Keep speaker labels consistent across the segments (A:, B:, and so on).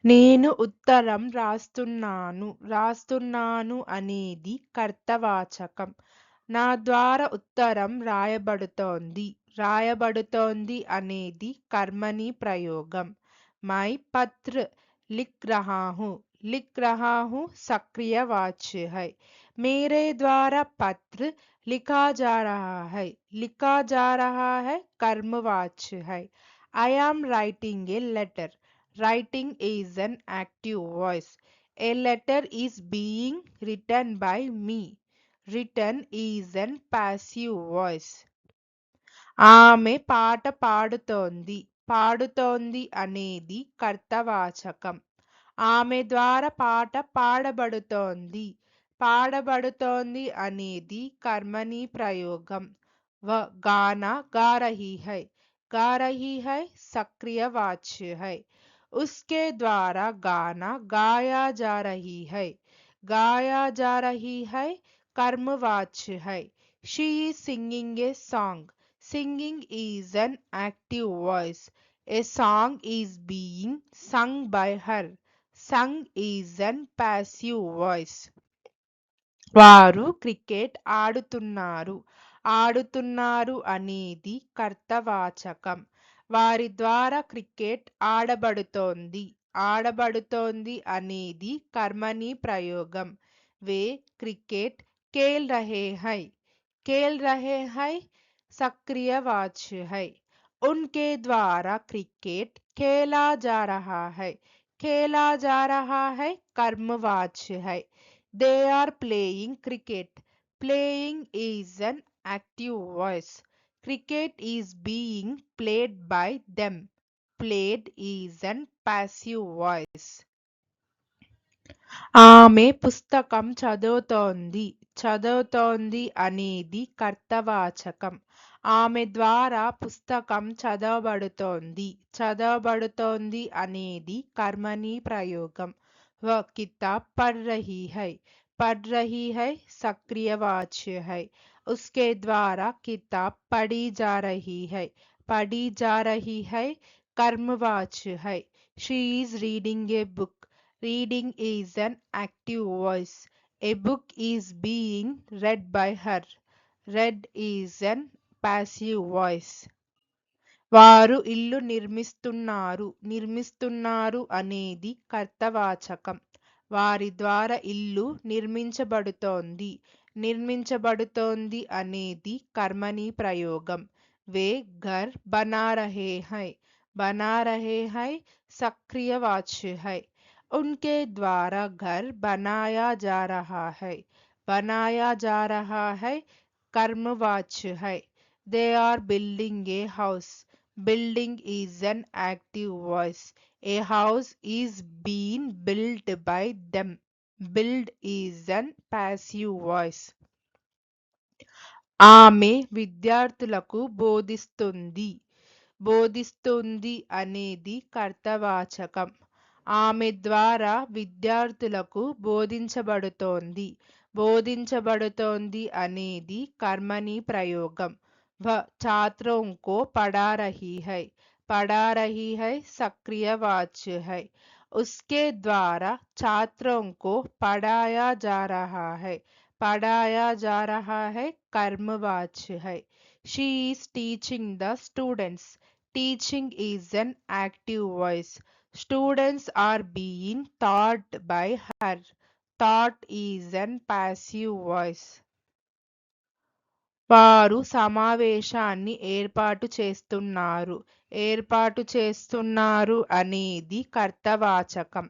A: నేను ఉత్తరం రాస్తున్నాను అనేది కర్తవాచకం. నా ద్వారా ఉత్తరం రాయబడుతోంది అనేది కర్మని ప్రయోగం. మై పత్ర లిఖ్ రహా హూ सक्रियवाच्य है. मेरे द्वारा पत्र लिखा जा रहा है कर्मवाच्य है. I am writing a letter. Writing is an active voice. A letter is being written by me. Written is an passive voice. ఆమె పాట పాడుతోంది అనేది కర్తవాచకం. ఆమె ద్వారా పాట పాడబడుతోంది అనేది కర్మని ప్రయోగం. గానా గా రహీ హై सक्रियवाच्य है. उसके द्वारा गाना गाया जा रही है कर्मवाच्य है. She is singing a song. Singing is an active voice. A song is being sung by her. Sung is an passive voice. వారు క్రికెట్ ఆడుతున్నారు అనేది కర్తవాచకం. వారి ద్వారా క్రికెట్ ఆడబడుతోంది అనేది కర్మని ప్రయోగం. వే క్రికెట్ खेल रहे हैं सक्रियवाच्य है. उनके द्वारा क्रिकेट खेला जा रहा है कर्मवाच्य है. They are playing cricket. Playing is an active voice. Cricket is being played by them. Played is an passive voice. ఆమె పుస్తకం చదువుతోంది అనేది కర్తవాచకం. ఆమె ద్వారా పుస్తకం చదవబడుతోంది అనేది కర్మని ప్రయోగం. వ కితాబ్ పढ़ रही है सक्रियवाच्य है. उसके द्वारा किताब पढ़ी जा रही है कर्मवाच्य है. She is reading a book. Reading is an active voice. A book is being read by her. Read is an passive voice. వారు ఇల్లు నిర్మిస్తున్నారు అనేది కర్తవాచకం. వారి ద్వారా ఇల్లు నిర్మించబడుతోంది అనేది కర్మని ప్రయోగం. వే ఘర్ బనా రహే హై सक्रियवाच्य है. उनके द्वारा घर बनाया जा रहा है कर्मवाच्य है. They are building a house. Building is an active voice. A house is being built by them. Build is an passive voice. ఆమె విద్యార్థులకు బోధిస్తుంది అనేది కర్తవాచకం. ఆమె ద్వారా విద్యార్థులకు బోధించబడుతోంది అనేది కర్మని ప్రయోగం. छात्रों को पढ़ा रही है सक्रियवाच्य है. उसके द्वारा छात्रों को पढ़ाया जा रहा है कर्मवाच्य है. She is teaching the students. Teaching is an active voice. Students are being taught by her. Taught is an passive voice. వారు సమావేశాన్ని ఏర్పాటు చేస్తున్నారు అనేది కర్తవాచకం.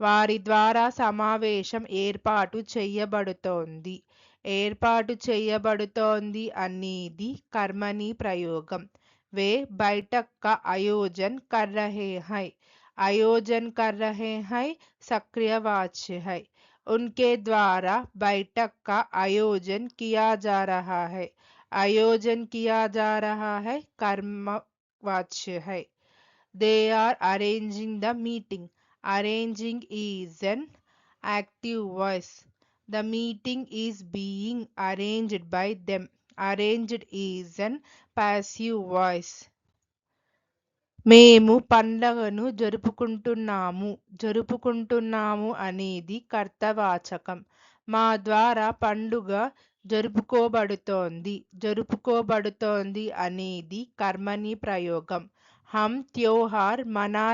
A: వారి ద్వారా సమావేశం ఏర్పాటు చేయబడుతోంది అనేది కర్మని ప్రయోగం. वे बैठक का आयोजन कर रहे हैं सक्रियवाच्य है. उनके द्वारा बैठक का आयोजन किया जा रहा है कर्मवाच्य है. They are arranging the meeting. Arranging is an active voice. The meeting is being arranged by them. Arranged is an passive voice. మేము పండగను జరుపుకుంటున్నాము అనేది కర్తవాచకం. మా ద్వారా పండుగ జరుపుకోబడుతోంది అనేది కర్మని ప్రయోగం. हम त्योहार मना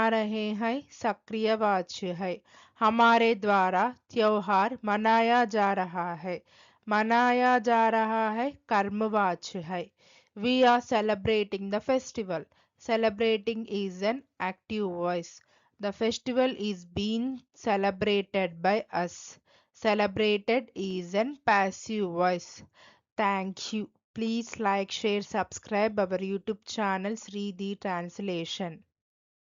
A: रहे हैं सक्रिय वाच्य है. हमारे द्वारा त्योहार मनाया जा रहा है कर्मवाच्य है. We are celebrating the festival. Celebrating is an active voice. The festival is being celebrated by us. Celebrated is an passive voice. Thank you. Please like, share, subscribe our YouTube channel Sri the Translation.